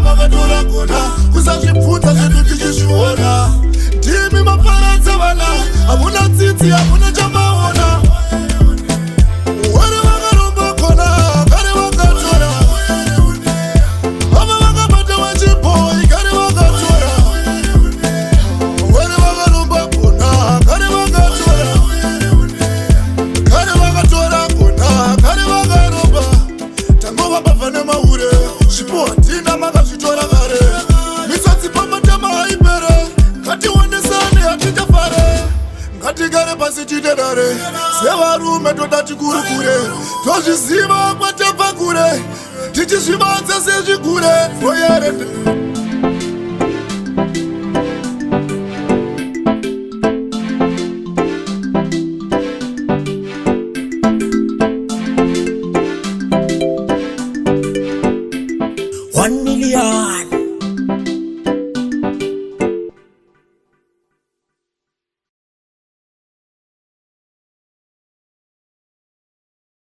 makatora Gona kusazvipfuta zvedu tichizviona. Ndimi maparadza vana, hamuna tsitsi, hamuna chamaona. Wari vakaromba Gona, kare vakatora. Ava vakabata wachibhoi, kare vakatora. Wari vakaromba Gona, kare vakatora. Kare vakatora Gona, kare vakaromba. Tangova bava nemahure, zvipo hatina makazvitora kare. Misodzi pamatama haipere, ngatiwonesane hatichafare. Ngatigare pasi tidedare, sevarume toda tikurukure. Tozviziva kwatabva kure, tichizvivanza sezvigure. Oyere $1 million.